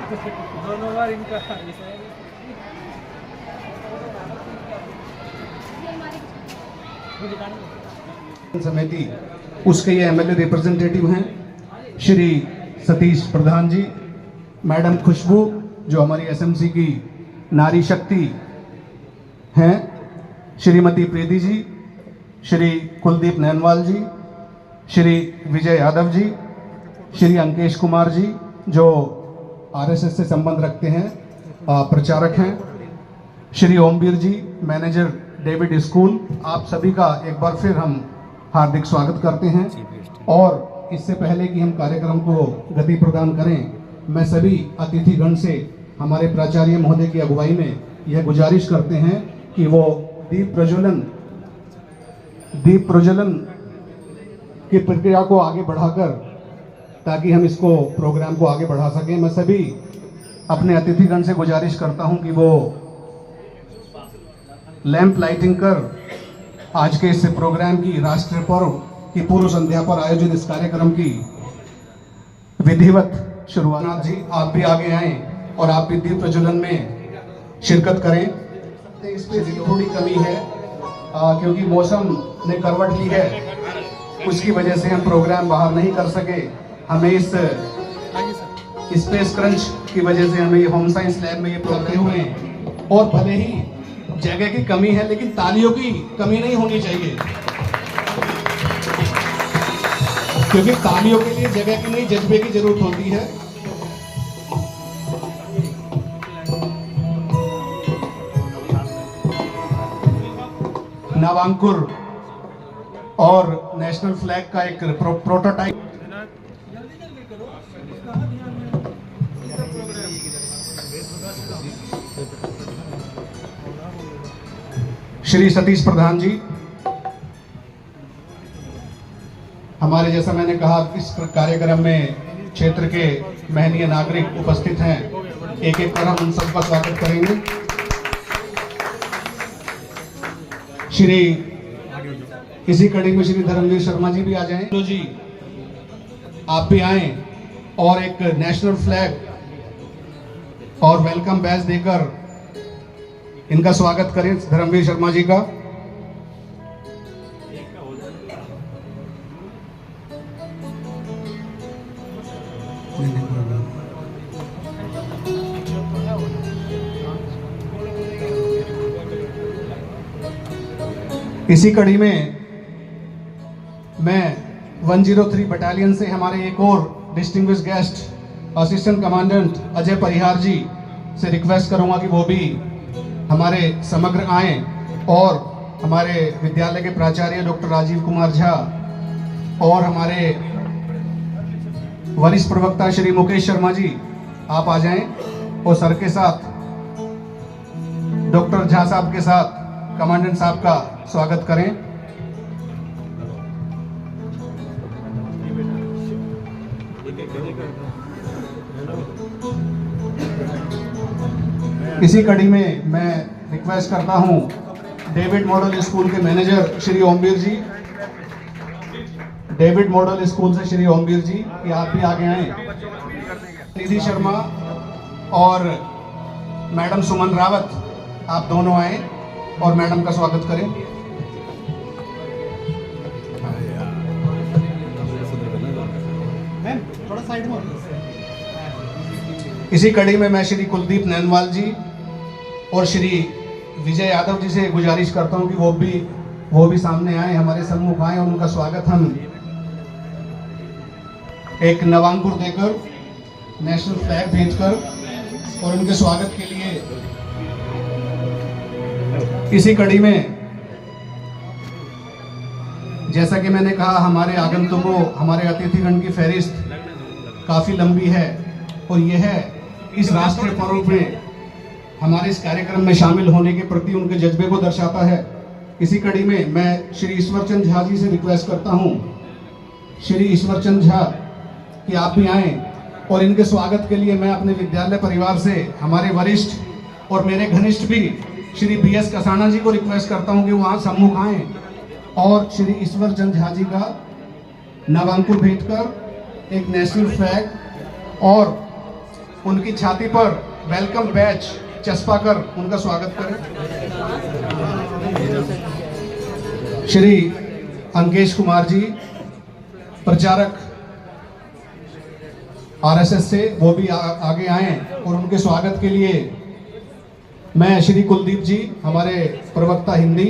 दोनों बार इनका समिति उसके ये एमएलए रिप्रेजेंटेटिव हैं श्री सतीश प्रधान जी, मैडम खुशबू जो हमारी एसएमसी की नारी शक्ति हैं, श्रीमती प्रीति जी, श्री कुलदीप नैनवाल जी, श्री विजय यादव जी, श्री अंकेश कुमार जी जो आरएसएस से संबंध रखते हैं, प्रचारक हैं, श्री ओमवीर जी मैनेजर डेविड स्कूल, आप सभी का एक बार फिर हम हार्दिक स्वागत करते हैं। और इससे पहले कि हम कार्यक्रम को गति प्रदान करें, मैं सभी अतिथिगण से हमारे प्राचार्य महोदय की अगुवाई में यह गुजारिश करते हैं कि वो दीप प्रज्वलन की प्रक्रिया को आगे बढ़ाकर ताकि हम इसको प्रोग्राम को आगे बढ़ा सकें, मैं सभी अपने अतिथिगण से गुजारिश करता हूं कि वो लैंप लाइटिंग कर आज के इस प्रोग्राम की राष्ट्रीय पर्व की पूर्व संध्या पर आयोजित इस कार्यक्रम की विधिवत शुरुआत। जी आप भी आगे आए और आप भी दीप प्रज्वलन में शिरकत करें। इस पे थोड़ी कमी है क्योंकि मौसम ने करवट ली है, उसकी वजह से हम प्रोग्राम बाहर नहीं कर सके। हमें इस स्पेस क्रंच की वजह से हमें ये होम साइंस लैब में ये करते हुए, और भले ही जगह की कमी है लेकिन तालियों की कमी नहीं होनी चाहिए, क्योंकि तालियों के लिए जगह की नहीं जज्बे की जरूरत होती है। नवांकुर और नेशनल फ्लैग का एक प्रोटोटाइप श्री सतीश प्रधान जी, हमारे जैसा मैंने कहा इस कार्यक्रम में क्षेत्र के महनीय नागरिक उपस्थित हैं, एक एक कर हम उन सबका स्वागत करेंगे। श्री इसी कड़ी में श्री धर्मवीर शर्मा जी भी आ जाएं। तो जी आप भी आए और एक नेशनल फ्लैग और वेलकम बैज देकर इनका स्वागत करें धर्मवीर शर्मा जी का। इसी कड़ी में मैं 103 बटालियन से हमारे एक और distinguished guest assistant commandant Ajay Parihar ji से रिक्वेस्ट करूंगा कि वो भी हमारे समग्र आए, और हमारे विद्यालय के प्राचार्य डॉक्टर राजीव कुमार झा और हमारे वरिष्ठ प्रवक्ता श्री मुकेश शर्मा जी आप आ जाएं, और सर के साथ डॉक्टर झा साहब के साथ कमांडेंट साहब का स्वागत करें। इसी कड़ी में मैं रिक्वेस्ट करता हूं डेविड मॉडल स्कूल के मैनेजर श्री ओमवीर जी, डेविड मॉडल स्कूल से श्री ओमवीर जी कि आप भी आगे आए। निधि शर्मा और मैडम सुमन रावत आप दोनों आए और मैडम का स्वागत करें। थोड़ा साइड में। इसी कड़ी में मैं श्री कुलदीप नैनवाल जी और श्री विजय यादव जी से गुजारिश करता हूं कि वो भी सामने आए, हमारे सम्मुख आए, और उनका स्वागत हम एक नवांकुर देकर, नेशनल फ्लैग भेजकर और उनके स्वागत के लिए। इसी कड़ी में जैसा कि मैंने कहा हमारे आगंतुकों, हमारे अतिथिगण की फहरिस्त काफी लंबी है, और यह इस राष्ट्रीय पर्व में हमारे इस कार्यक्रम में शामिल होने के प्रति उनके जज्बे को दर्शाता है। इसी कड़ी में मैं श्री ईश्वरचंद झा जी से रिक्वेस्ट करता हूं, श्री ईश्वरचंद झा कि आप भी आए, और इनके स्वागत के लिए मैं अपने विद्यालय परिवार से हमारे वरिष्ठ और मेरे घनिष्ठ भी श्री BS कसाना जी को रिक्वेस्ट करता हूं कि वहां सम्मुख आए और श्री ईश्वरचंद झा जी का नवांकुर भेंट कर एक नेशनल फ्लैग और उनकी छाती पर वेलकम बैच चस्पा कर उनका स्वागत करें। श्री अंकेश कुमार जी, प्रचारक आरएसएस से, वो भी आगे आए और उनके स्वागत के लिए मैं श्री कुलदीप जी, हमारे प्रवक्ता हिंदी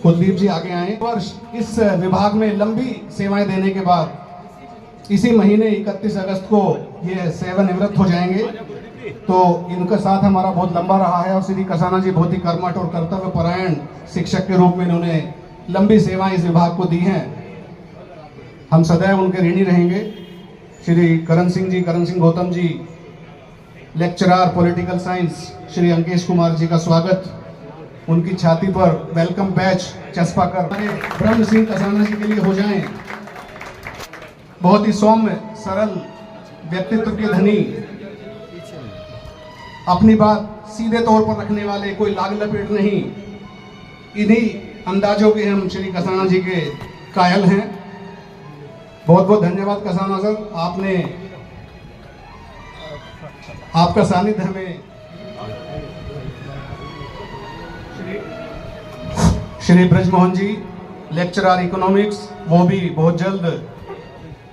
कुलदीप जी आगे आए। वर्ष इस विभाग में लंबी सेवाएं देने के बाद इसी महीने 31 अगस्त को ये सेवानिवृत्त हो जाएंगे, तो इनका साथ हमारा बहुत लंबा रहा है और श्री कसाना जी बहुत ही कर्मठ और कर्तव्य परायण शिक्षक के रूप में इन्होंने लंबी सेवाएं इस विभाग को दी हैं। हम सदैव उनके ऋणी रहेंगे। Shri Karan Singh Gautam ji, lecturer political science, Shri Ankesh Kumar ji का स्वागत, उनकी छाती पर वेलकम बैच चस्पा कर ब्रह्म सिंह कसाना जी के लिए हो जाएं। बहुत ही सौम्य सरल व्यक्तित्व के धनी, अपनी बात सीधे तौर पर रखने वाले, कोई लाग लपेट नहीं, इन्हीं अंदाजों के हम श्री कसाना जी के कायल हैं। बहुत बहुत धन्यवाद कसाना सर, आपका सानिध्य हमें। श्री ब्रजमोहन जी, लेक्चरर इकोनॉमिक्स, वो भी बहुत जल्द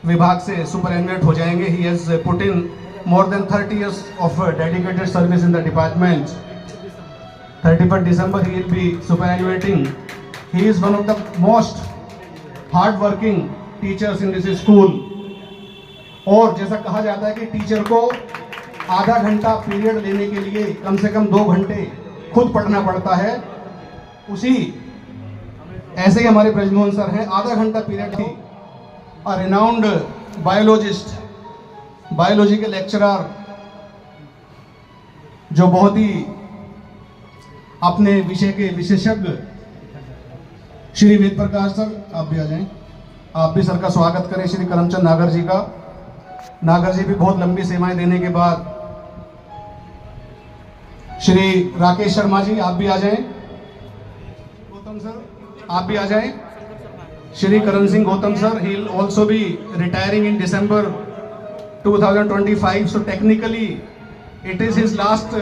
विभाग से सुपरिटेंडेंट हो जाएंगे। He has put in more than 30 years of dedicated service in the department. 31st December he will be superannuating. He is one of the most hard working teachers in this school. और जैसा कहा जाता है कि teacher को आधा घंटा period लेने के लिए कम से कम 2 घंटे खुद पढ़ना पड़ता है, उसी ऐसे ही हमारे ब्रजमोहन सर हैं। आधा घंटा पीरियड ही रिनाउंड बायोलॉजिस्ट, बायोलॉजी के लेक्चरर, जो बहुत ही अपने विषय के विशेषज्ञ, श्री वेद प्रकाश सर, आप भी आ जाएं। आप भी सर का स्वागत करें। श्री करमचंद नागर जी का, नागर जी भी बहुत लंबी सेवाएं देने के बाद। श्री राकेश शर्मा जी, आप भी आ जाएं। गौतम सर, आप भी आ जाएं। Shri Karan Singh Gautam sir, he will also be retiring in December 2025, so technically it is his last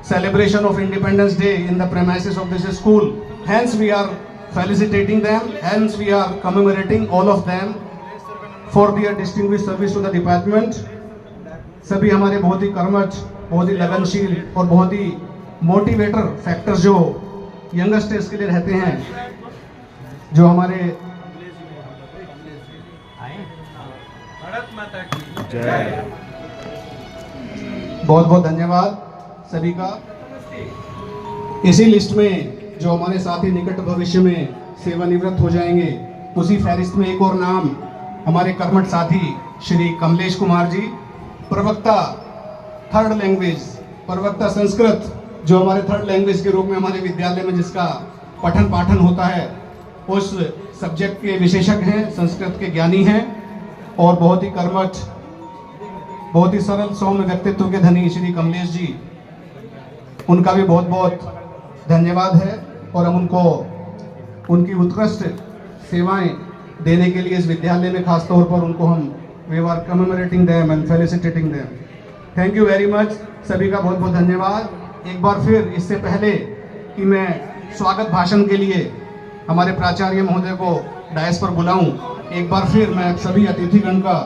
celebration of Independence Day in the premises of this school. Hence we are felicitating them, hence we are commemorating all of them for their distinguished service to the department. सभी हमारे बहुत ही कर्मठ, बहुत ही लगनशील और बहुत ही motivator factors जो youngsters के लिए रहते हैं, जो हमारे बहुत बहुत धन्यवाद सभी का। इसी लिस्ट में जो हमारे साथी निकट भविष्य में सेवानिवृत्त हो जाएंगे, उसी फहरिस्त में एक और नाम हमारे कर्मठ साथी श्री कमलेश कुमार जी, प्रवक्ता थर्ड लैंग्वेज, प्रवक्ता संस्कृत, जो हमारे थर्ड लैंग्वेज के रूप में हमारे विद्यालय में जिसका पठन पाठन होता है, उस सब्जेक्ट के विशेषज्ञ हैं, संस्कृत के ज्ञानी हैं और बहुत ही कर्मठ, बहुत ही सरल सौम्य व्यक्तित्व के धनी श्री कमलेश जी, उनका भी बहुत बहुत धन्यवाद है। और हम उनको उनकी उत्कृष्ट सेवाएं देने के लिए इस विद्यालय में खास तौर पर उनको हम we are commemorating them and felicitating them. Thank you very much, सभी का बहुत बहुत धन्यवाद। एक बार फिर इससे पहले कि मैं स्वागत भाषण के लिए हमारे प्राचार्य महोदय को डायस पर बुलाऊं, एक बार फिर मैं सभी अतिथिगण का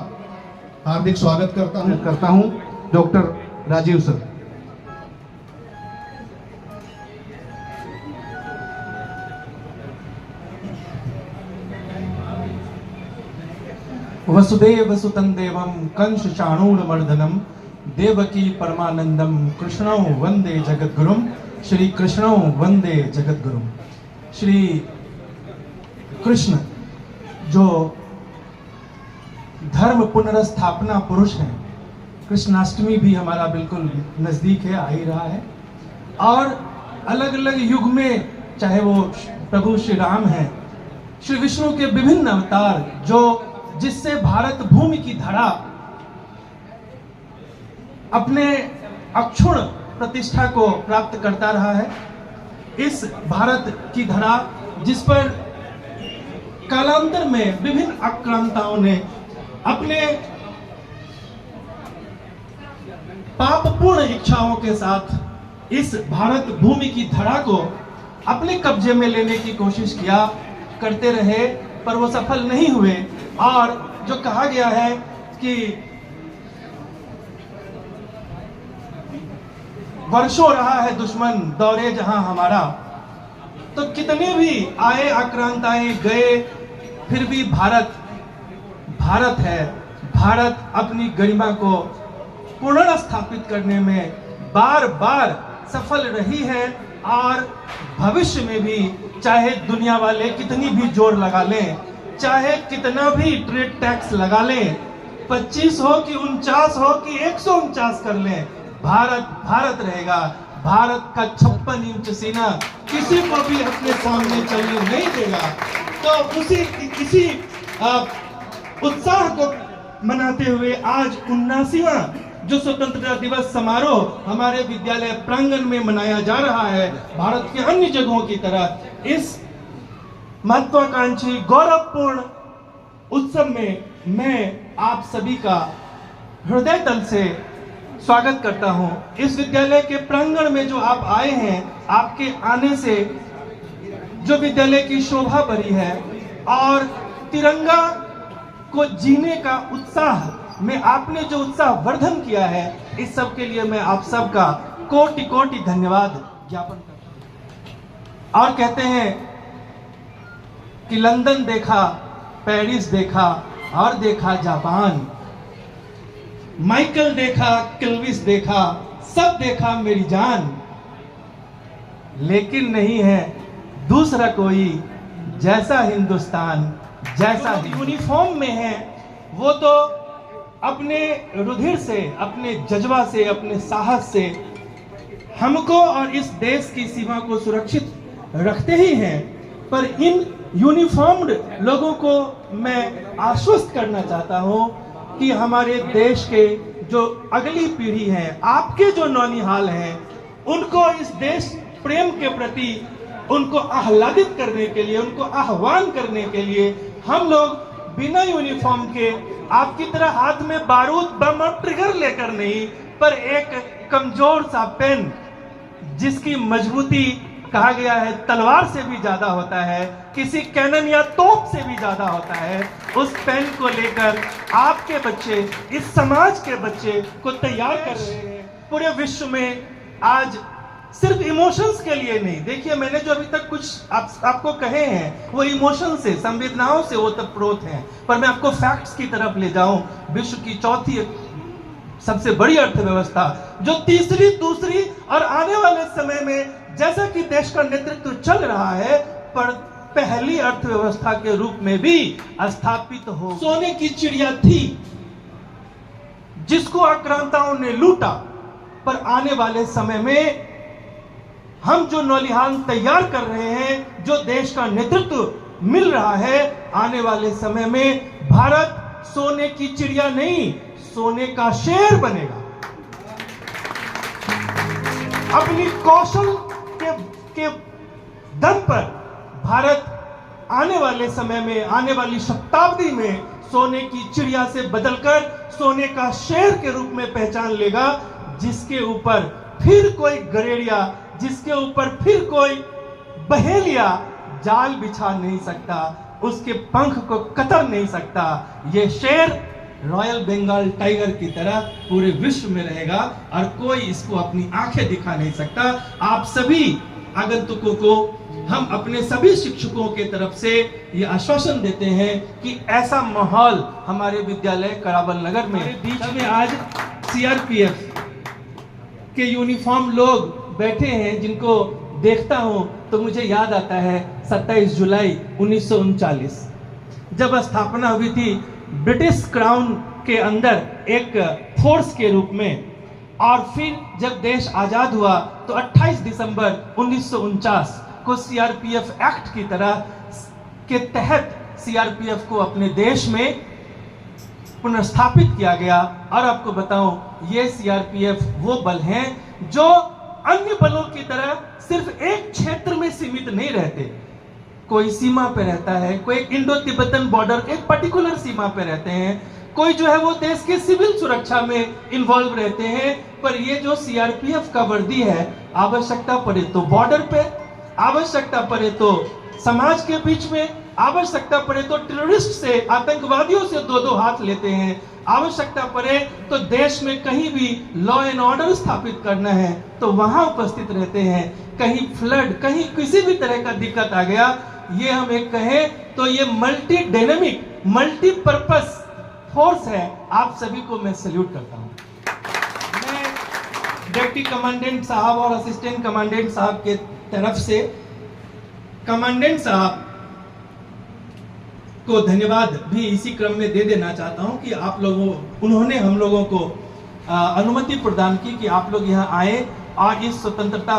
हार्दिक स्वागत करता हूं। Doctor Rajiv sir. वसुदेव सुतं देवं कंस चाणूरमर्दनम देवकी परमानंदम कृष्णो वंदे जगद्गुरुम। श्री कृष्णो वंदे जगद्गुरुम। श्री कृष्ण जो धर्म पुनर्स्थापना पुरुष हैं, कृष्णाष्टमी भी हमारा बिल्कुल नजदीक है, आ ही रहा है। और अलग अलग युग में, चाहे वो प्रभु श्री राम हैं, श्री विष्णु के विभिन्न अवतार, जो जिससे भारत भूमि की धरा अपने अक्षुण प्रतिष्ठा को प्राप्त करता रहा है। इस भारत की धरा जिस पर कालांतर में विभिन्न आक्रांताओं ने अपने पापपूर्ण इच्छाओं के साथ इस भारत भूमि की धरा को अपने कब्जे में लेने की कोशिश करते रहे, पर वो सफल नहीं हुए। और जो कहा गया है कि वर्षों रहा है दुश्मन दौरे जहां हमारा, तो कितने भी आए आक्रांताएं गए, फिर भी भारत भारत है। भारत अपनी गरिमा को पुनर्स्थापित करने में बार बार सफल रही है, और भविष्य में भी चाहे दुनिया वाले कितनी भी जोर लगा लें, चाहे कितना भी ट्रेड टैक्स लगा लें, 25 हो कि 49 हो कि 149 कर लें, भारत भारत रहेगा। भारत का 56 इंच सीना किसी को भी अपने सामने चलने नहीं देगा। तो इसी उत्साह को मनाते हुए आज 79वां जो स्वतंत्रता दिवस समारोह हमारे विद्यालय प्रांगण में मनाया जा रहा है, भारत के अन्य जगहों की तरह इस महत्वाकांक्षी गौरवपूर्ण उत्सव में मैं आप सभी का हृदय तल से स्वागत करता हूं। इस विद्यालय के प्रांगण में जो आप आए हैं, आपके आने से जो विद्यालय की शोभा बढ़ी है और तिरंगा को जीने का उत्साह में आपने जो उत्साह वर्धन किया है, इस सब के लिए मैं आप सबका कोटि कोटि धन्यवाद ज्ञापन करता हूं। और कहते हैं कि लंदन देखा, पेरिस देखा और देखा जापान, माइकल देखा, किल्विस देखा, सब देखा मेरी जान, लेकिन नहीं है दूसरा कोई जैसा हिंदुस्तान, जैसा यूनिफॉर्म में है वो तो अपने रुधिर से, अपने जज्बा से, अपने साहस से हमको और इस देश की सीमा को सुरक्षित रखते ही हैं। पर इन यूनिफॉर्म्ड लोगों को मैं आश्वस्त करना चाहता हूं कि हमारे देश के जो अगली पीढ़ी है, आपके जो नौनिहाल हैं, उनको इस देश प्रेम के प्रति उनको आह्लादित करने के लिए, उनको आह्वान करने के लिए हम लोग बिना यूनिफॉर्म के आपकी तरह हाथ में बारूद, बम और ट्रिगर लेकर नहीं, पर एक कमजोर सा पेन जिसकी मजबूती कहा गया है तलवार से भी ज्यादा होता है, किसी कैनन या तोप से भी ज्यादा होता है, उस पेन को लेकर आपके बच्चे, इस समाज के बच्चे को तैयार कर रहे हैं। पूरे विश्व में आज सिर्फ इमोशंस के लिए नहीं, देखिए मैंने जो अभी तक कुछ आपको कहे हैं वो इमोशन से, संवेदनाओं से ओतप्रोत हैं, पर मैं आपको फैक्ट्स की तरफ ले जाऊं। विश्व की चौथी सबसे बड़ी अर्थव्यवस्था, जो तीसरी, दूसरी और आने वाले समय में जैसा कि देश का नेतृत्व चल रहा है, पर पहली अर्थव्यवस्था के रूप में भी स्थापित हो, सोने की चिड़िया थी जिसको आक्रांताओं ने लूटा। पर आने वाले समय में हम जो नौलिहान तैयार कर रहे हैं, जो देश का नेतृत्व मिल रहा है, आने वाले समय में भारत सोने की चिड़िया नहीं, सोने का शेर बनेगा। अपनी कौशल के दम पर भारत आने वाले समय में, आने वाली शताब्दी में सोने की चिड़िया से बदलकर सोने का शेर के रूप में पहचान लेगा, जिसके ऊपर फिर कोई गरेड़िया, जिसके ऊपर फिर कोई बहेलिया जाल बिछा नहीं सकता, उसके पंख को कतर नहीं सकता। ये शेर रॉयल बंगाल टाइगर की तरह पूरे विश्व में रहेगा और कोई इसको अपनी आंखें दिखा नहीं सकता। आप सभी आगंतुकों को हम अपने सभी शिक्षकों के तरफ से ये आश्वासन देते हैं कि ऐसा माहौल हमारे विद्यालय करावल नगर में बीच में आज सीआरपीएफ के यूनिफॉर्म लोग बैठे हैं, जिनको देखता हूं तो मुझे याद आता है 27 जुलाई 1939 जब स्थापना हुई थी ब्रिटिश क्राउन के अंदर एक फोर्स के रूप में, और फिर जब देश आजाद हुआ तो 28 दिसंबर 1949 को सीआरपीएफ एक्ट की तरह के तहत सीआरपीएफ को अपने देश में पुनर्स्थापित किया गया। और आपको बताऊं, ये सीआरपीएफ वो बल हैं जो अन्य बलों की तरह सिर्फ एक क्षेत्र में सीमित नहीं रहते, कोई सीमा पे रहता है, कोई इंडो तिब्बतन बॉर्डर एक पर्टिकुलर सीमा पे रहते हैं, कोई जो है वो देश की सिविल सुरक्षा में इन्वॉल्व रहते हैं, पर ये जो सीआरपीएफ का वर्दी है, आवश्यकता पड़े तो बॉर्डर पे, आवश्यकता पड़े तो समाज के बीच में, आवश्यकता पड़े तो टेररिस्ट से, आतंकवादियों से दो दो हाथ लेते हैं, आवश्यकता पड़े तो देश में कहीं भी लॉ एंड ऑर्डर स्थापित करना है तो वहां उपस्थित रहते हैं। कहीं फ्लड, कहीं किसी भी तरह का दिक्कत आ गया, ये हम एक कहें तो ये मल्टी डायनेमिक, मल्टीपर्पस फोर्स है। आप सभी को मैं सैल्यूट करता हूं। मैं डिप्टी कमांडेंट साहब और असिस्टेंट कमांडेंट साहब के तरफ से कमांडेंट साहब को धन्यवाद भी इसी क्रम में दे देना चाहता हूं कि आप लोगों, उन्होंने हम लोगों को अनुमति प्रदान की कि आप लोग यहां आए और इस स्वतंत्रता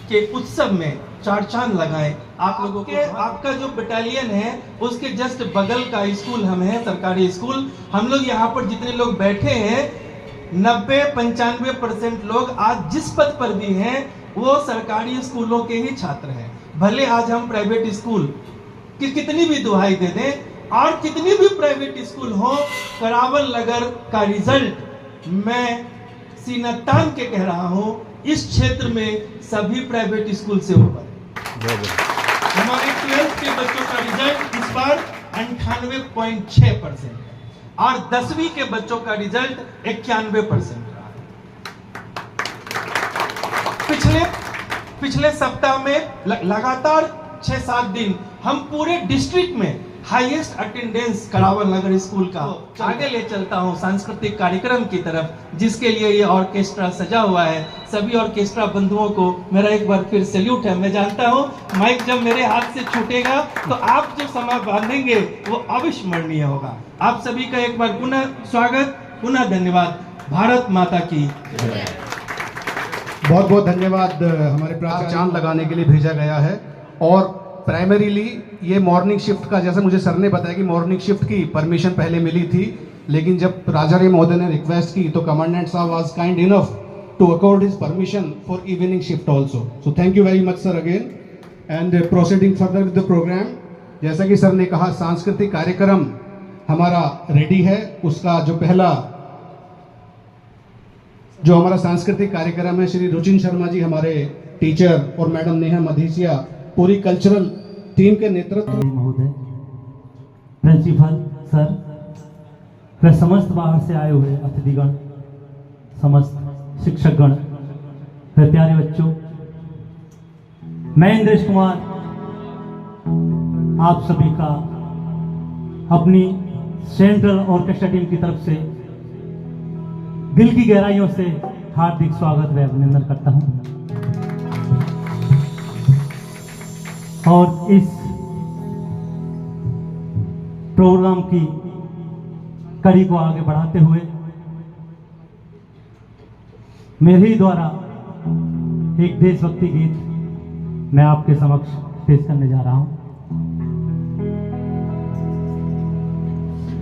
के उत्सव में चार चांद लगाए। आप लोगों के, आपका जो बटालियन है उसके जस्ट बगल का स्कूल हम है, सरकारी स्कूल। हम लोग यहाँ पर जितने लोग बैठे हैं 90-95% लोग आज जिस पद पर भी हैं वो सरकारी स्कूलों के ही छात्र हैं। भले आज हम प्राइवेट स्कूल कि कितनी भी दुहाई दे दें और कितनी भी प्राइवेट स्कूल हो, करावल नगर का रिजल्ट मैं सीना तान के कह रहा हूं, इस क्षेत्र में सभी प्राइवेट स्कूल से ऊपर। हमारे 12th के बच्चों का रिजल्ट इस बार 98.6% है और 10वीं के बच्चों का रिजल्ट 91% रहा है। पिछले सप्ताह में लगातार 6-7 दिन हम पूरे डिस्ट्रिक्ट में हाईएस्ट अटेंडेंस करावल नगर स्कूल का आगे ले चलता हूं सांस्कृतिक कार्यक्रम की तरफ, जिसके लिए ये ऑर्केस्ट्रा सजा हुआ है। सभी ऑर्केस्ट्रा बंधुओं को मेरा एक बार फिर सैल्यूट है। मैं जानता हूं माइक जब मेरे हाथ से छूटेगा तो आप जो समा बांधेंगे वो अविस्मरणीय होगा। आप सभी का एक बार पुनः स्वागत, पुनः धन्यवाद। भारत माता की बहुत बहुत धन्यवाद। हमारे प्राचार्य चांद लगाने के लिए भेजा गया है और प्राइमरीली ये मॉर्निंग शिफ्ट का, जैसे मुझे सर ने बताया कि मॉर्निंग शिफ्ट की परमिशन पहले मिली थी, लेकिन जब राजाराम महोदय ने रिक्वेस्ट की तो कमांडेंट साहब was kind enough to accord his permission for evening shift also. So thank you very much sir again and proceeding further with the programme. जैसा कि सर ने कहा सांस्कृतिक कार्यक्रम हमारा रेडी है। उसका जो पहला जो हमारा सांस्कृतिक कार्यक्रम है, श्री रुचिन शर्मा जी हमारे टीचर और मैडम नेहा मधेसिया पूरी कल्चरल टीम के नेतृत्व, महोदय, प्रिंसिपल सर, व समस्त बाहर से आए हुए अतिथिगण, समस्त शिक्षकगण, व प्यारे बच्चों, मैं इंद्रेश कुमार आप सभी का अपनी सेंट्रल ऑर्केस्ट्रा टीम की तरफ से दिल की गहराइयों से हार्दिक स्वागत व अभिनंदन करता हूं और इस प्रोग्राम की कड़ी को आगे बढ़ाते हुए मेरे ही द्वारा एक देशभक्ति गीत मैं आपके समक्ष पेश करने जा रहा हूं।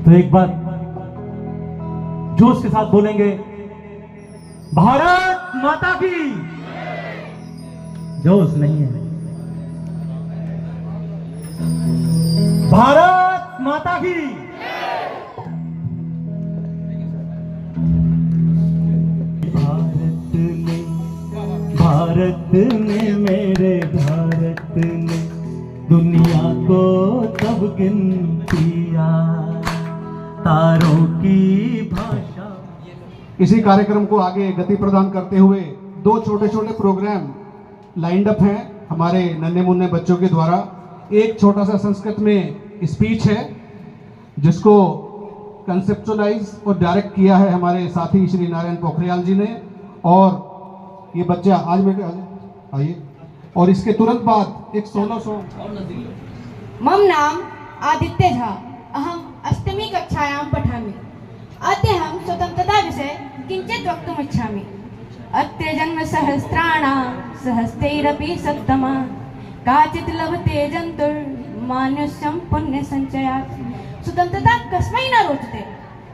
तो एक बार जोश के साथ बोलेंगे, भारत माता की। जोश नहीं है, भारत माता की। भारत ने मेरे भारत ने दुनिया को तब गिनतिया तारों की भाषा। इसी कार्यक्रम को आगे गति प्रदान करते हुए दो छोटे छोटे प्रोग्राम लाइंड अप हैं हमारे नन्हे मुन्ने बच्चों के द्वारा। एक छोटा सा संस्कृत में स्पीच है जिसको कंसेप्चुअलाइज और डायरेक्ट किया है हमारे साथी श्री नारायण पोखरियाल जी ने, और ये बच्चा आज बेटे आइए। और इसके तुरंत बाद एक सोलो सॉन्ग। मम नाम आदित्य झा, अहम अष्टमी कक्षायां पठामि। अद्यहं स्वतन्त्रता विषये किञ्चित् वक्तुम् इच्छामि। अत्र जन्म सहस्राणां सहस्रैरपि सत्तमा काचित् लभते जन्तुर्मानुष्यं पुण्यसञ्चयात्। स्वतन्त्रता कस्मै न रोचते,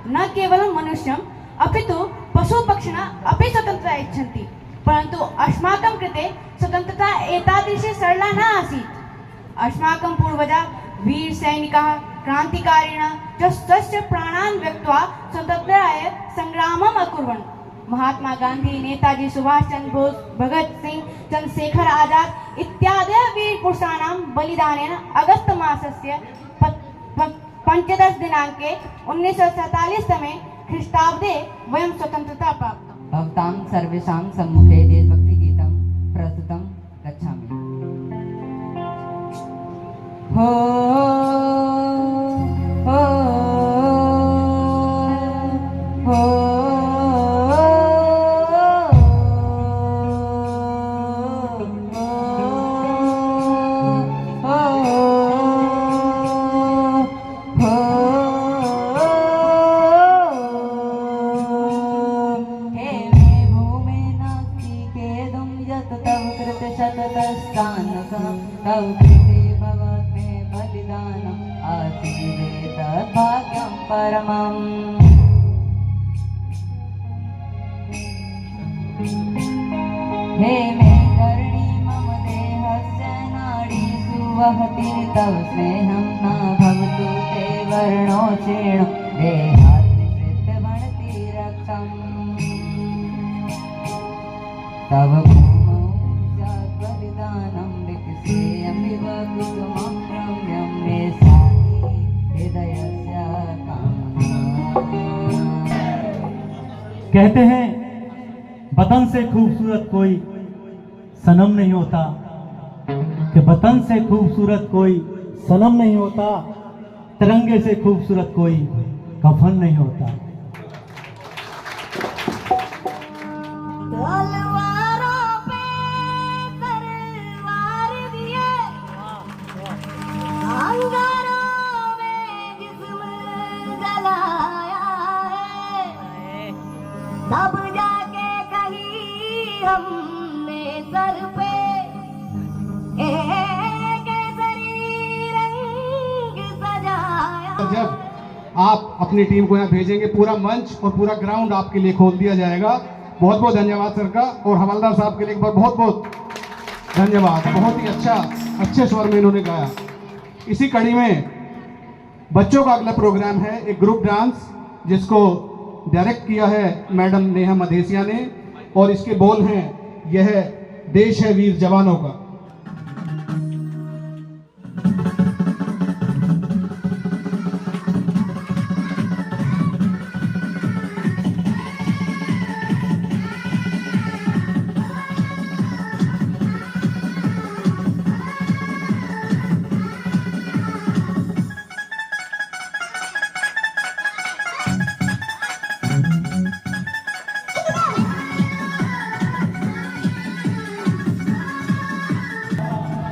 न केवलं मनुष्यम् अपितु पशुपक्षिणः अपि स्वतन्त्रता इच्छन्ति, परन्तु अस्माकं कृते स्वतन्त्रता एतादृशी सरला न आसीत्। अस्माकं पूर्वजा वीर सैनिकाः क्रान्तिकारिणः च स्वस्य प्राणान् त्यक्त्वा स्वतन्त्राय संग्रामम् अकुर्वन्। महात्मा गांधी, नेताजी सुभाष चंद्र बोस, भगत सिंह, चंद्रशेखर आजाद इत्यादयः वीरपुरुषाणां बलिदानेन अगस्त मासस्य 15 दिनाङ्के 1947 तमे ख्रीष्टाब्दे वयं स्वतन्त्रता प्राप्ता। भवतां सर्वेषां सम्मुखे देशभक्तिगीतं प्रस्तुतं गच्छामि। हो हो हो हे मे धरणी मम देहस्य नाडी सुवहति तव स्नेहं न भवतु ते वर्णो क्षीणो देहात् निवृत्त भणति रक्तम् तव भूमौ स्यात् बलिदानं विकसेयं इव कुसुमं रम्यं मे साहि हृदयस्य कामना। कहते हैं वतन से खूबसूरत कोई सनम नहीं होता, कि वतन से खूबसूरत कोई सनम नहीं होता, तिरंगे से खूबसूरत कोई कफन नहीं होता। तलवारों पे तलवार दिए, अंगारों में जिस्म जलाया है, तब जाके कहीं हमने सर पे केसरी रंग सजाया। जब आप अपनी टीम को यहाँ भेजेंगे, पूरा मंच और पूरा ग्राउंड आपके लिए खोल दिया जाएगा। बहुत बहुत धन्यवाद सर का, और हवलदार साहब के लिए एक बार बहुत बहुत धन्यवाद। बहुत ही अच्छे स्वर में इन्होंने गाया। इसी कड़ी में बच्चों का अगला प्रोग्राम है, एक ग्रुप डांस जिसको डायरेक्ट किया है मैडम नेहा मधेसिया ने, और इसके बोल हैं, यह देश है वीर जवानों का।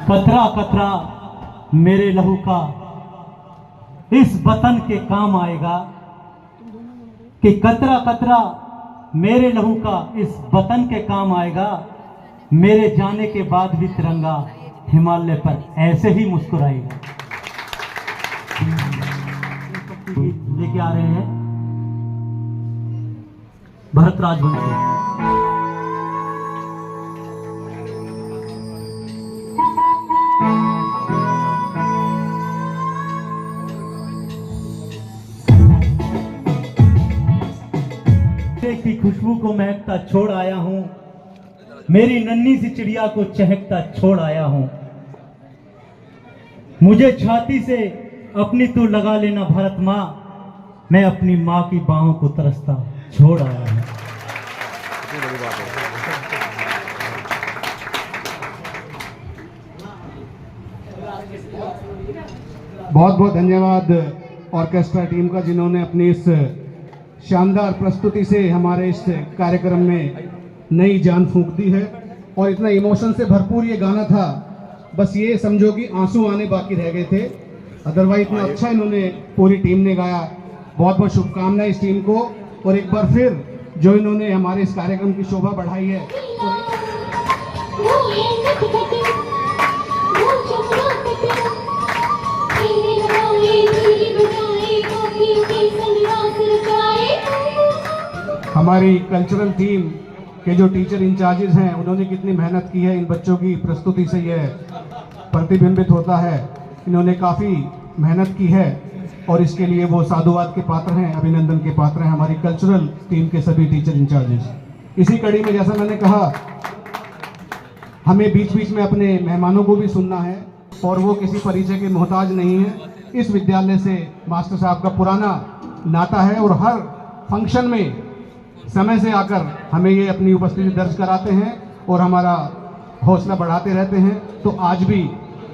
कतरा कतरा मेरे लहू का इस वतन के काम आएगा, कि कतरा कतरा मेरे लहू का इस वतन के काम आएगा। मेरे जाने के बाद भी तिरंगा हिमालय पर ऐसे ही मुस्कुराएगा। लेके आ रहे हैं भरत राजवंशी। की खुशबू को महकता छोड़ आया हूं, मेरी नन्ही सी चिड़िया को चहकता छोड़ आया हूं। मुझे छाती से अपनी तू लगा लेना भारत माँ, मैं अपनी माँ की बाहों को तरसता छोड़ आया हूं। बहुत बहुत धन्यवाद ऑर्केस्ट्रा टीम का, जिन्होंने अपनी इस शानदार प्रस्तुति से हमारे इस कार्यक्रम में नई जान फूंक दी है। और इतना इमोशन से भरपूर ये गाना था, बस ये समझो कि आंसू आने बाकी रह गए थे। अदरवाइज इतना अच्छा इन्होंने पूरी टीम ने गाया। बहुत बहुत शुभकामनाएं इस टीम को, और एक बार फिर जो इन्होंने हमारे इस कार्यक्रम की शोभा बढ़ाई है। हमारी कल्चरल टीम के जो टीचर इंचार्जेस हैं, उन्होंने कितनी मेहनत की है। इन बच्चों की प्रस्तुति से यह प्रतिबिंबित होता है, इन्होंने काफ़ी मेहनत की है। और इसके लिए वो साधुवाद के पात्र हैं, अभिनंदन के पात्र हैं हमारी कल्चरल टीम के सभी टीचर इंचार्जेस। इसी कड़ी में जैसा मैंने कहा, हमें बीच बीच में अपने मेहमानों को भी सुनना है और वो किसी परिचय के मोहताज नहीं है। इस विद्यालय से मास्टर साहब का पुराना नाता है और हर फंक्शन में समय से आकर हमें ये अपनी उपस्थिति दर्ज कराते हैं और हमारा हौसला बढ़ाते रहते हैं। तो आज भी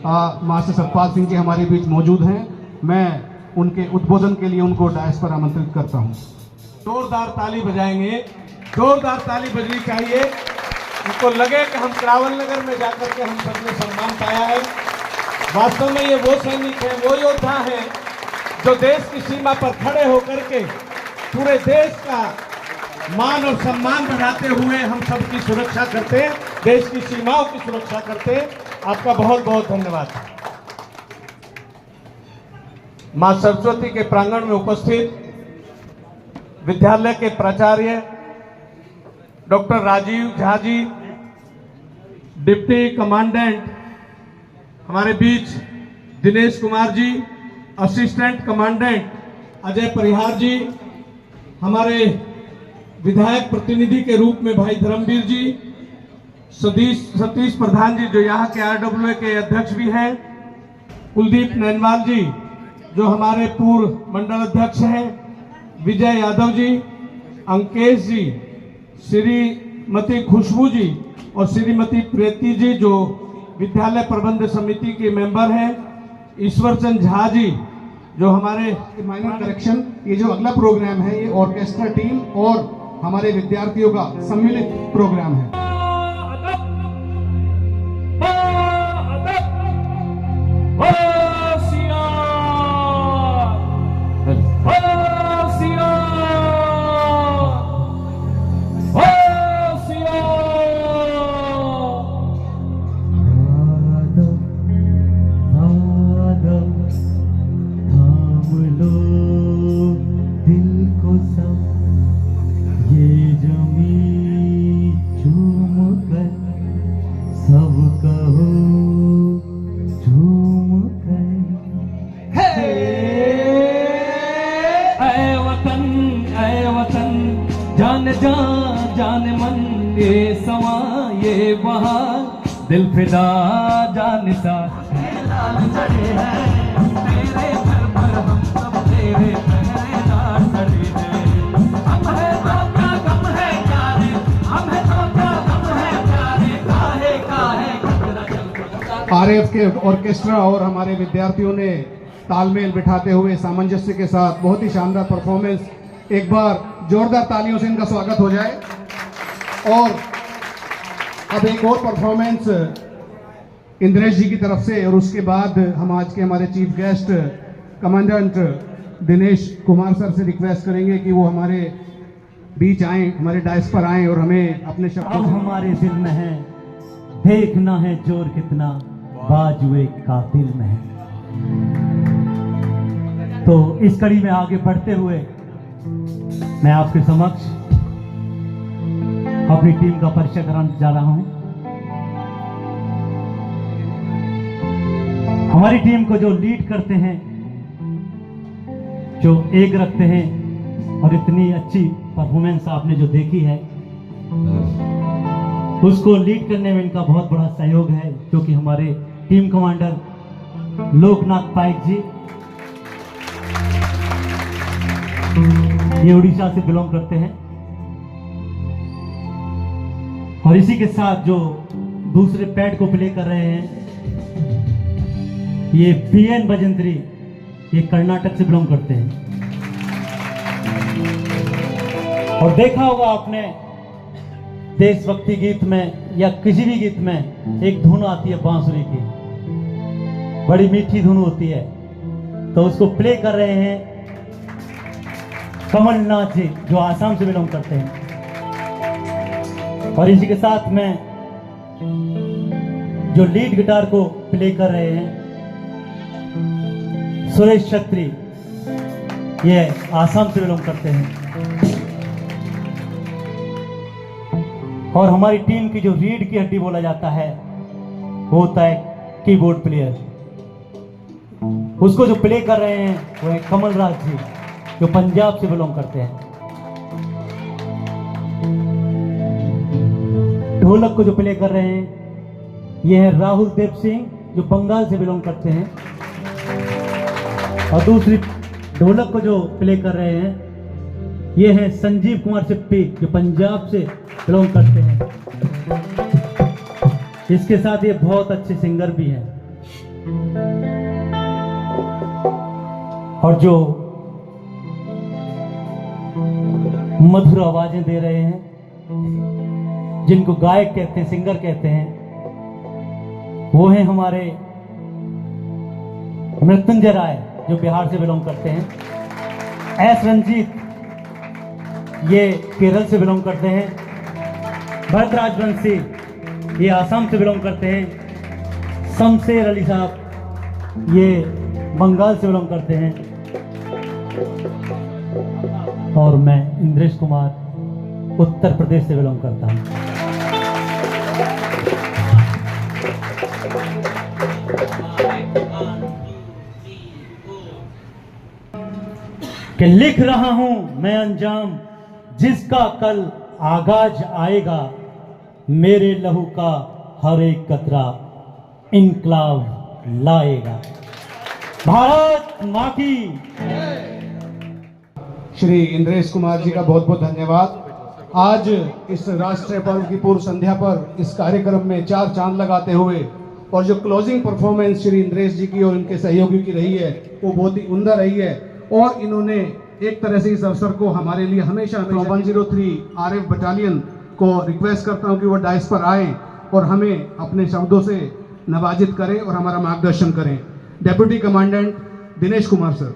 मास्टर सतपाल सिंह जी हमारे बीच मौजूद हैं। मैं उनके उद्बोधन के लिए उनको डायस पर आमंत्रित करता हूं। जोरदार ताली बजाएंगे, जोरदार ताली बजनी चाहिए। उनको लगे कि हम करावल नगर में जाकर के हम सबने सम्मान पाया है। वास्तव में ये वो सैनिक हैं, वो योद्धा हैं जो देश की सीमा पर खड़े होकर के पूरे देश का मान और सम्मान बढ़ाते हुए हम सबकी सुरक्षा करते हैं, देश की सीमाओं की सुरक्षा करते हैं। आपका बहुत बहुत धन्यवाद। मां सरस्वती के प्रांगण में उपस्थित विद्यालय के प्राचार्य doctor Rajiv Jha ji, deputy commandant हमारे बीच दिनेश कुमार जी, असिस्टेंट कमांडेंट अजय परिहार जी, हमारे विधायक प्रतिनिधि के रूप में भाई धर्मवीर जी, सतीश प्रधान जी जो यहाँ के RWA के अध्यक्ष भी हैं, कुलदीप नैनवाल जी जो हमारे पूर्व मंडल अध्यक्ष हैं, विजय यादव जी, अंकेश जी, श्रीमती खुशबू जी और श्रीमती प्रीति जी जो विद्यालय प्रबंध समिति के मेंबर हैं, ईश्वर चंद झा जी जो हमारे माइनर करेक्शन, ये जो अगला प्रोग्राम है ये ऑर्केस्ट्रा टीम और हमारे विद्यार्थियों का सम्मिलित प्रोग्राम है। जान मन ये समा ये वहाँ दिल फिदा जान सा तेरे घर पर हम सब तेरे पहरेदार खड़े हैं। हम है तो क्या गम है प्यारे, हम है तो क्या गम है प्यारे, काहे काहे कतरा चल। RAF के ऑर्केस्ट्रा और हमारे विद्यार्थियों ने तालमेल बिठाते हुए सामंजस्य के साथ बहुत ही शानदार परफॉर्मेंस। एक बार जोरदार तालियों से इनका स्वागत हो जाए। और अब एक और परफॉर्मेंस इंद्रेश जी की तरफ से, और उसके बाद हम आज के हमारे chief guest commandant Dinesh Kumar sir से रिक्वेस्ट करेंगे कि वो हमारे बीच आए, हमारे डायस पर आए और हमें अपने शब्दों अब हमारे दिल में है, देखना है जोर कितना बाजुए का दिल में है। तो इस कड़ी में आगे बढ़ते हुए मैं आपके समक्ष अपनी टीम का परिचय कराने जा रहा हूं। हमारी टीम को जो लीड करते हैं, जो एक रखते हैं और इतनी अच्छी परफॉर्मेंस आपने जो देखी है, उसको लीड करने में इनका बहुत बड़ा सहयोग है, जो कि हमारे टीम कमांडर लोकनाथ पाइक जी, ये उड़ीसा से बिलोंग करते हैं। और इसी के साथ जो दूसरे पैड को प्ले कर रहे हैं, ये PN भजंत्री, ये कर्नाटक से बिलोंग करते हैं। और देखा होगा आपने देशभक्ति गीत में या किसी भी गीत में एक धुन आती है बांसुरी की, बड़ी मीठी धुन होती है, तो उसको प्ले कर रहे हैं कमलनाथ जी जो आसाम से बिलोंग करते हैं। और इसी के साथ में जो लीड गिटार को प्ले कर रहे हैं सुरेश छत्री, ये आसाम से बिलोंग करते हैं। और हमारी टीम की जो रीढ़ की हड्डी बोला जाता है वो होता है कीबोर्ड प्लेयर। उसको जो प्ले कर रहे हैं वो है कमल राज जी, जो पंजाब से बिलोंग करते हैं। ढोलक को जो प्ले कर रहे हैं ये है राहुल देव सिंह, जो बंगाल से बिलोंग करते हैं। और दूसरी ढोलक को जो प्ले कर रहे हैं ये है संजीव कुमार सिप्पी, जो पंजाब से बिलोंग करते हैं। इसके साथ ये बहुत अच्छे सिंगर भी हैं। और जो मधुर आवाजें दे रहे हैं, जिनको गायक कहते हैं, सिंगर कहते हैं, वो हैं हमारे मृत्युंजय राय, जो बिहार से बिलोंग करते हैं। एस रंजीत, ये केरल से बिलोंग करते हैं। भरत राजवंशी, ये आसाम से बिलोंग करते हैं। शमशेर अली साहब, ये बंगाल से बिलोंग करते हैं। और मैं इंद्रेश कुमार उत्तर प्रदेश से बिलोंग करता हूं। कि लिख रहा हूं मैं अंजाम, जिसका कल आगाज आएगा, मेरे लहू का हर एक कतरा इनकलाब लाएगा। भारत मां की। श्री इंद्रेश कुमार जी का बहुत बहुत धन्यवाद। आज इस राष्ट्रीय पर्व की पूर्व संध्या पर इस कार्यक्रम में चार चांद लगाते हुए और जो क्लोजिंग परफॉर्मेंस श्री इंद्रेश जी की और इनके सहयोगी की रही है वो बहुत ही उम्दा रही है। और इन्होंने एक तरह से इस अवसर को हमारे लिए हमेशा 103 RF बटालियन को रिक्वेस्ट करता हूं कि वो डाइस पर आए और हमें अपने शब्दों से नवाजित करें और हमारा मार्गदर्शन करें। Deputy commandant Dinesh Kumar sir.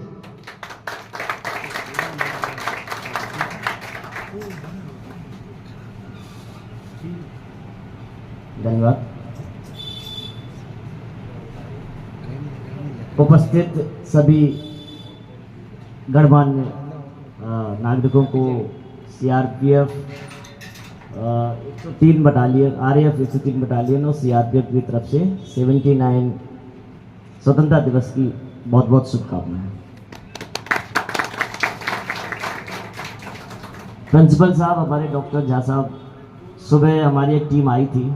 धन्यवाद। उपस्थित सभी गणमान्य नागरिकों को CRPF 103 बटालियन, RAF 103 बटालियन और CRPF की तरफ से 79 स्वतंत्रता दिवस की बहुत बहुत शुभकामनाएं। प्रिंसिपल साहब, हमारे डॉक्टर झा साहब, सुबह हमारी एक टीम आई थी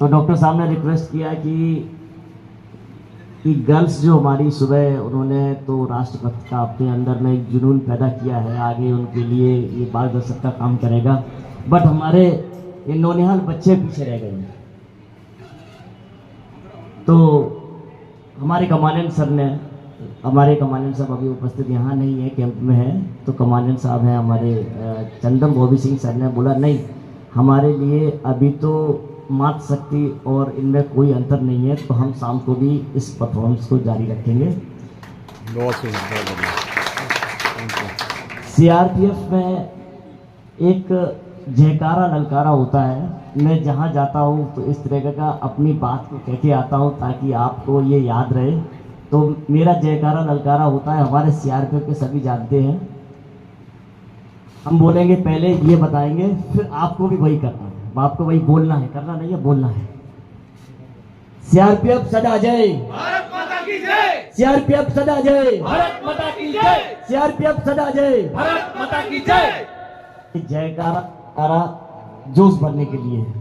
तो डॉक्टर साहब ने रिक्वेस्ट किया कि गर्ल्स जो हमारी सुबह, उन्होंने तो राष्ट्रभक्त का अपने अंदर में एक जुनून पैदा किया है, आगे उनके लिए ये मार्गदर्शक का काम करेगा, बट हमारे ये नौनिहाल बच्चे पीछे रह गए हैं। तो हमारे कमांडेंट साहब अभी उपस्थित यहाँ नहीं है, कैंप में है, तो कमांडेंट साहब हैं हमारे चंदम बॉबी सिंह सर ने बोला नहीं, हमारे लिए अभी तो मातृशक्ति और इनमें कोई अंतर नहीं है, तो हम शाम को भी इस परफॉर्मेंस को जारी रखेंगे। CRPF में एक जयकारा ललकारा होता है। मैं जहाँ जाता हूँ तो इस तरह का अपनी बात को कह के आता हूँ ताकि आपको ये याद रहे। तो मेरा जयकारा ललकारा होता है, हमारे CRPF के सभी जानते हैं। हम बोलेंगे, पहले ये बताएंगे, फिर आपको भी वही करना है, आपको वही बोलना है, करना नहीं है, बोलना है। CRPF सदा जय, भारत माता की जय। CRPF सदा जय, भारत माता की जय। CRPF सदा जय, भारत माता की जय। जयकारा जोश भरने के लिए है।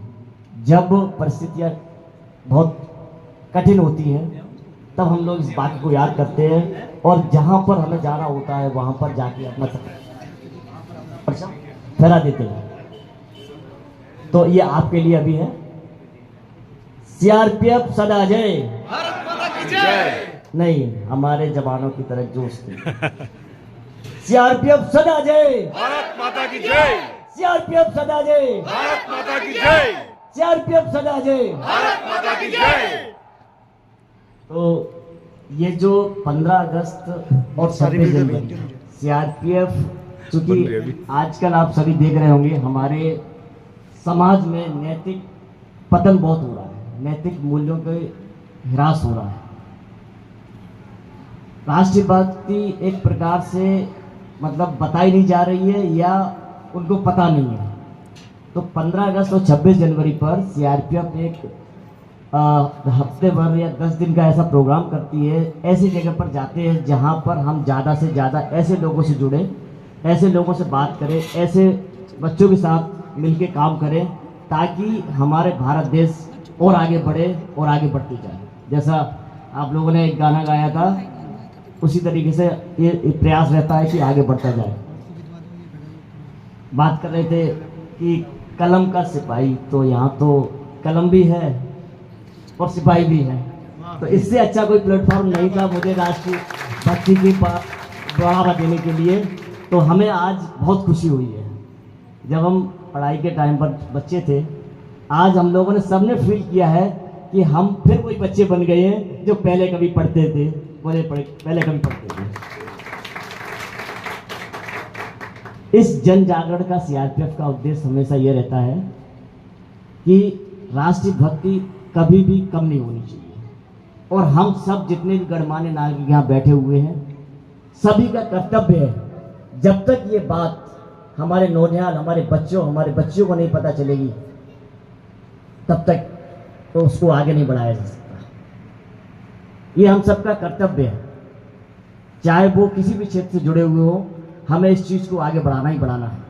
जब परिस्थितियां बहुत कठिन होती हैं तब हम लोग इस बात को याद करते हैं और जहां पर हमें जाना होता है वहां पर जाके अपना फहरा देते हैं। तो ये आपके लिए अभी है। CRPF सदा जय, भारत माता की जय। नहीं, हमारे जवानों की तरह जोश थे। CRPF सदा जय, भारत माता की जय। CRPF सदा जय, भारत माता की जय। CRPF सदा जय, भारत माता की जय। तो ये जो 15 अगस्त और 26 जनवरी CRPF, चूंकि आजकल आप सभी देख रहे होंगे हमारे समाज में नैतिक पतन बहुत हो रहा है, नैतिक मूल्यों के ह्रास हो रहा है। राष्ट्रीय भक्ति एक प्रकार से मतलब बताई नहीं जा रही है या उनको पता नहीं है। तो 15 अगस्त और 26 जनवरी पर CRPF एक हफ्ते भर या 10 दिन का ऐसा प्रोग्राम करती है। ऐसी जगह पर जाते हैं जहाँ पर हम ज़्यादा से ज़्यादा ऐसे लोगों से जुड़े, ऐसे लोगों से बात करें, ऐसे बच्चों के साथ मिलके काम करें, ताकि हमारे भारत देश और आगे बढ़े और आगे बढ़ती जाए। जैसा आप लोगों ने एक गाना गाया था, उसी तरीके से ये प्रयास रहता है कि आगे बढ़ता जाए। बात कर रहे थे कि कलम का सिपाही, तो यहाँ तो कलम भी है और सिपाही भी है, तो इससे अच्छा कोई प्लेटफॉर्म नहीं था मुझे राष्ट्रीय भक्ति की बढ़ावा देने के लिए। तो हमें आज बहुत खुशी हुई है। जब हम पढ़ाई के टाइम पर बच्चे थे, आज हम लोगों ने सबने फील किया है कि हम फिर कोई बच्चे बन गए हैं जो पहले कभी पढ़ते थे, पहले कभी पढ़ते थे। इस जन जागरण का सीआरपीएफ का उद्देश्य हमेशा ये रहता है कि राष्ट्रीय भक्ति कभी भी कम नहीं होनी चाहिए, और हम सब जितने भी गणमान्य नागरिक यहाँ बैठे हुए हैं, सभी का कर्तव्य है, जब तक ये बात हमारे नौनिहाल, हमारे बच्चों को नहीं पता चलेगी, तब तक तो उसको आगे नहीं बढ़ाया जा सकता। ये हम सबका कर्तव्य है, चाहे वो किसी भी क्षेत्र से जुड़े हुए हो, हमें इस चीज को आगे बढ़ाना ही बढ़ाना है।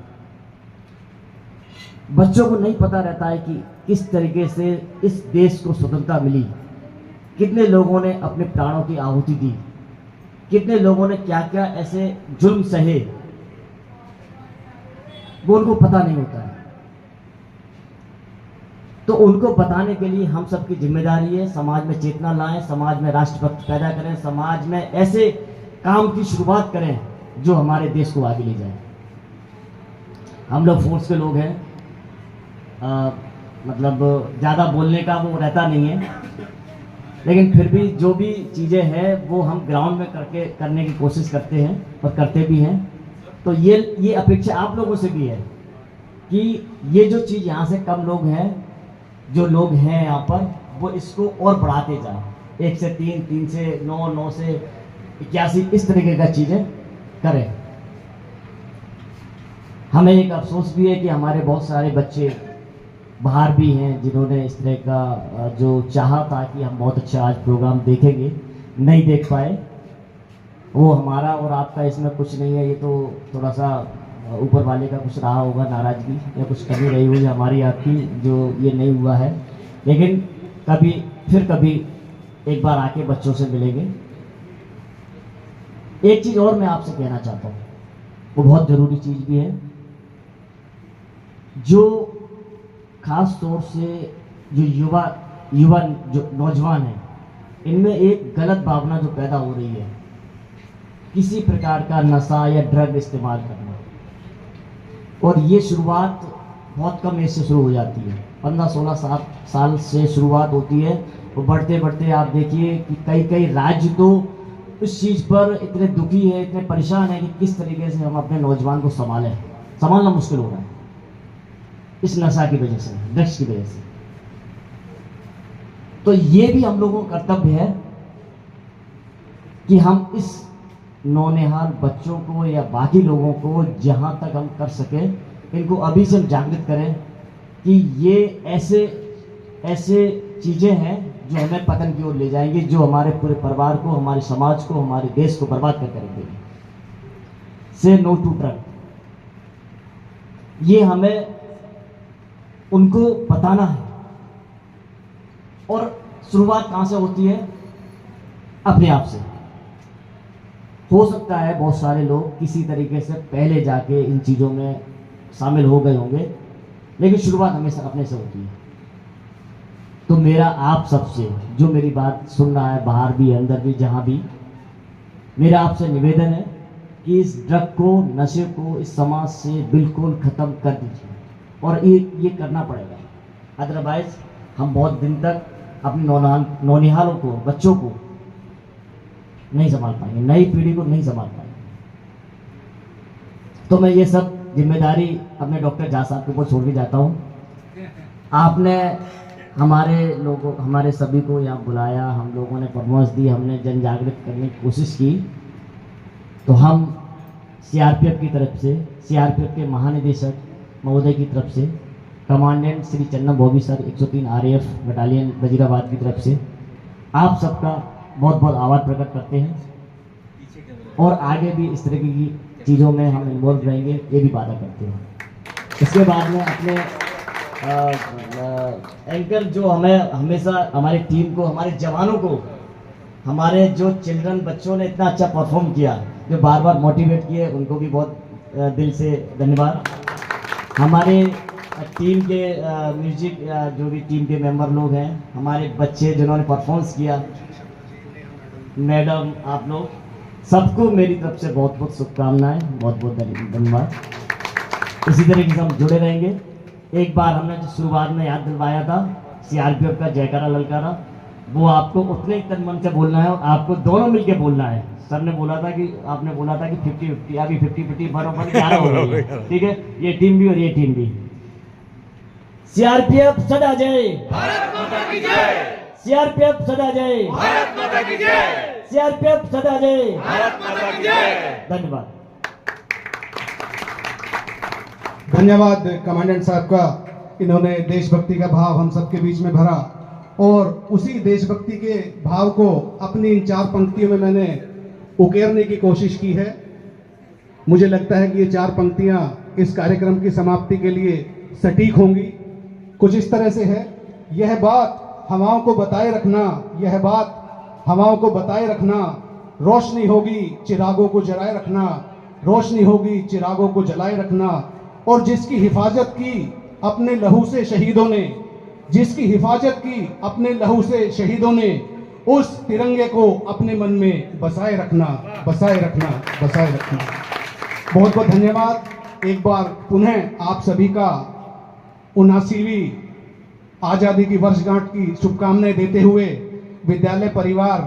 बच्चों को नहीं पता रहता है कि किस तरीके से इस देश को स्वतंत्रता मिली, कितने लोगों ने अपने प्राणों की आहुति दी, कितने लोगों ने क्या क्या ऐसे जुल्म सहे, वो उनको पता नहीं होता है। तो उनको बताने के लिए हम सबकी जिम्मेदारी है, समाज में चेतना लाएं, समाज में राष्ट्रभक्त पैदा करें, समाज में ऐसे काम की शुरुआत करें जो हमारे देश को आगे ले जाए। हम लोग फोर्स के लोग हैं, मतलब ज़्यादा बोलने का वो रहता नहीं है, लेकिन फिर भी जो भी चीज़ें हैं वो हम ग्राउंड में करने की कोशिश करते हैं और करते भी हैं। तो ये अपेक्षा आप लोगों से भी है कि ये जो चीज़ यहाँ से कम लोग हैं, जो लोग हैं यहाँ पर, वो इसको और बढ़ाते जाए। 1 से 3, 3 से 9, 9 से 81, इस तरीके का चीज़ें करें। हमें एक अफसोस भी है कि हमारे बहुत सारे बच्चे बाहर भी हैं जिन्होंने इस तरह का जो चाहा था कि हम बहुत अच्छा आज प्रोग्राम देखेंगे, नहीं देख पाए। वो हमारा और आपका इसमें कुछ नहीं है, ये तो थोड़ा सा ऊपर वाले का कुछ रहा होगा, नाराजगी या कुछ कमी रही हुई हमारी आपकी, जो ये नहीं हुआ है। लेकिन कभी एक बार आके बच्चों से मिलेंगे। एक चीज़ और मैं आपसे कहना चाहता हूँ, वो बहुत ज़रूरी चीज़ भी है, जो खास तौर से जो युवा जो नौजवान हैं, इनमें एक गलत भावना जो पैदा हो रही है, किसी प्रकार का नशा या ड्रग इस्तेमाल करना, और ये शुरुआत बहुत कम एज से शुरू हो जाती है। 15-16 साल से शुरुआत होती है, और बढ़ते बढ़ते आप देखिए कि कई राज्य तो इस चीज़ पर इतने दुखी है, इतने परेशान है कि किस तरीके से हम अपने नौजवान को संभालना मुश्किल हो रहा है इस नशा की वजह से, ड्रग्स की वजह से। तो ये भी हम लोगों का कर्तव्य है कि हम इस नौनिहाल बच्चों को या बाकी लोगों को जहां तक हम कर सके, इनको अभी से हम जागृत करें कि ये ऐसे चीज़ें हैं जो हमें पतन की ओर ले जाएंगी, जो हमारे पूरे परिवार को, हमारे समाज को, हमारे देश को बर्बाद कर करेंगे। से नो टू ड्रग, ये हमें उनको बताना है। और शुरुआत कहाँ से होती है? अपने आप से। हो सकता है बहुत सारे लोग किसी तरीके से पहले जाके इन चीज़ों में शामिल हो गए होंगे, लेकिन शुरुआत हमेशा अपने से होती है। तो मेरा आप सबसे, जो मेरी बात सुन रहा है बाहर भी अंदर भी जहाँ भी, मेरा आपसे निवेदन है कि इस ड्रग को, नशे को इस समाज से बिल्कुल ख़त्म कर दीजिए, और ये करना पड़ेगा। अदरवाइज हम बहुत दिन तक अपने नौनिहालों को, बच्चों को नहीं संभाल पाएंगे, नई पीढ़ी को नहीं संभाल पाएंगे। तो मैं ये सब जिम्मेदारी अपने डॉक्टर झा साहब के ऊपर छोड़ के जाता हूँ। आपने हमारे सभी को यहाँ बुलाया, हम लोगों ने परफॉर्मेंस दी, हमने जन जागृत करने की कोशिश की। तो हम सीआरपीएफ की तरफ से, सीआरपीएफ के महानिदेशक महोदय की तरफ से कमांडेंट श्री चन्ना Bobby sir 103 RAF battalion Wazirabad की तरफ से आप सबका बहुत बहुत आभार प्रकट करते हैं और आगे भी इस तरह की चीज़ों में हम इन्वॉल्व रहेंगे ये भी वादा करते हैं। इसके बाद में अपने एंकर जो हमें हमेशा हमारी टीम को, हमारे जवानों को, हमारे जो चिल्ड्रन बच्चों ने इतना अच्छा परफॉर्म किया, जो बार बार मोटिवेट किए, उनको भी बहुत दिल से धन्यवाद। हमारे टीम के म्यूजिक जो भी टीम के मेंबर लोग हैं, हमारे बच्चे जिन्होंने परफॉर्मेंस किया, मैडम, आप लोग सबको मेरी तरफ से बहुत बहुत शुभकामनाएं, बहुत बहुत धन्यवाद। इसी तरीके से हम जुड़े रहेंगे। एक बार हमने जो शुरुआत में याद दिलवाया था CRPF का जयकारा ललकारा, वो आपको उतने ही तन मन से बोलना है और आपको दोनों मिलके बोलना है। सर ने बोला था कि आपने बोला था कि 50-50, अभी 50-50 बराबर 11 हो गई है, ठीक है, ये टीम भी और ये टीम भी। CRPF सदा जय, भारत माता की जय। CRPF सदा जय, भारत माता की जय। CRPF सदा जय, भारत माता की जय। धन्यवाद। धन्यवाद कमांडेंट साहब का, इन्होंने देशभक्ति का भाव हम सबके बीच में भरा और उसी देशभक्ति के भाव को अपनी इन 4 पंक्तियों में मैंने उकेरने की कोशिश की है। मुझे लगता है कि ये 4 पंक्तियां इस कार्यक्रम की समाप्ति के लिए सटीक होंगी। कुछ इस तरह से है, यह बात हवाओं को बताए रखना, यह बात हवाओं को बताए रखना, रोशनी होगी चिरागों को जलाए रखना, रोशनी होगी चिरागों को जलाए रखना। और जिसकी हिफाजत की अपने लहू से शहीदों ने, जिसकी हिफाजत की अपने लहू से शहीदों ने, उस तिरंगे को अपने मन में बसाए रखना, बसाए रखना, बसाए रखना। बहुत बहुत धन्यवाद। एक बार पुनः आप सभी का 79वीं आज़ादी की वर्षगांठ की शुभकामनाएं देते हुए विद्यालय परिवार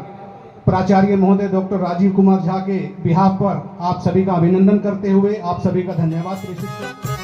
प्राचार्य महोदय डॉक्टर राजीव कुमार झा के बिहाफ पर आप सभी का अभिनंदन करते हुए आप सभी का धन्यवाद प्रेषित करते हैं।